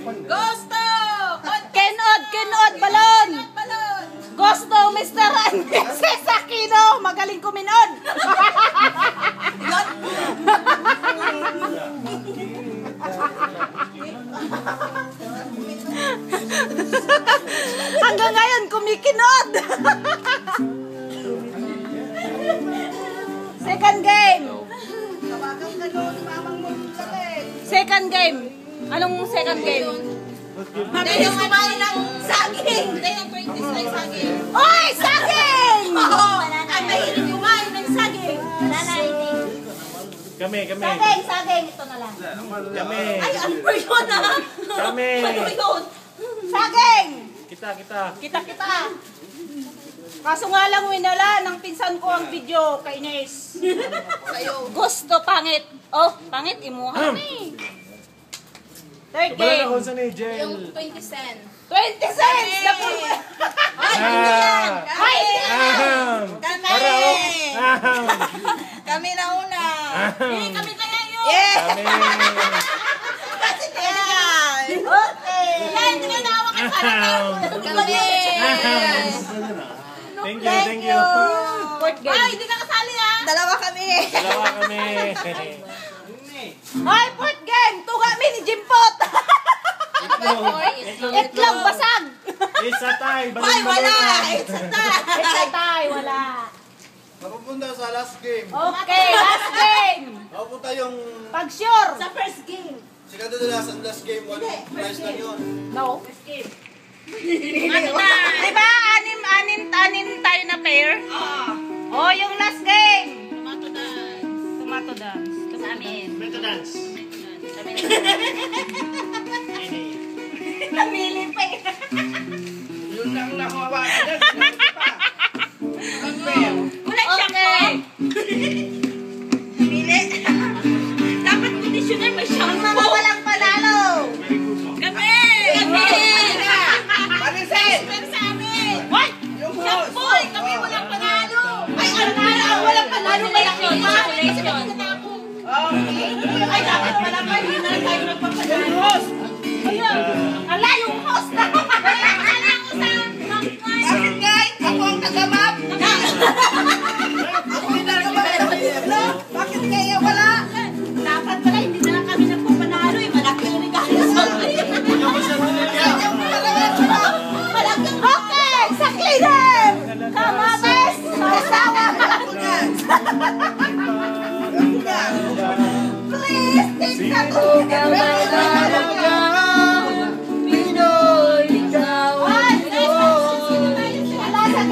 Gusto! Kinod, balon! Gusto, Mr. Mrs. Aquino, magaling kuminod! Hanggang ngayon, kumikinod! Second game! Second game! Anong second game? Hindi yung kumain ng saging! Hindi yung 20s na yung saging! Oy! Saging! Oo! Ang mahilig kumain ng saging! Kami. Saging! Ito na lang. Kami. Ay, ano ba yun ah? Kami. Ano yun? Saging! Kita. Kaso nga lang winala ng pinsan ko ang video kay Ines. Sa'yo. Gusto pangit. Oh, pangit imuha ni. Third Wala na game. kung saan eh, Jel. Yung 20 cent. 20 cents! Ay, hindi yan! Ay! Kami na una! Kami kaya yun! Kami. Kasi yan! Okay! Yan, hindi na nawa ka sana kami! Thank you. Fourth game. Ay, hindi ka kasali ah! Dalawa kami! Ay, fourth game! Tuga mi ni Jimpot! Itlog basag! Isa tay. Ay, wala! Isa tay, wala. Napupunta sa last game. Okay, last game! Napupunta yung Pag sure! Sa first game! sigado nila sa last game. One prize na yun. No? First game! Diba, anim tayo na pair? Oh, yung last game! Tomato dance. Sa amin. Meto dance. Kami Namili pa eh. Yun lang nakuha ka. Wala siyang Pili. Dapat conditioner may shampoo. Mga walang panalo. Kami! Marisin! Pero sa amin! What? Shampoo! Kami walang panalo! Ay, ano na? Walang panalo. Chocolation! Malaki pa. Chocolation! Ay, dapat pala pa. Hindi na tayo nagpapanalo. Ayun. Ala, yung host na. Bakit guys? Ako ang tagamap! Ako ang tagamap! Bakit kaya wala? Dapat pala, hindi na lang kami nagpapanalo. Malaki yung regalo sa akin. Okay, sa cleaner! Kamabes! Masawa! Please, take the cleaner! Pinoy, ikaw ang Pinoy! Wala sa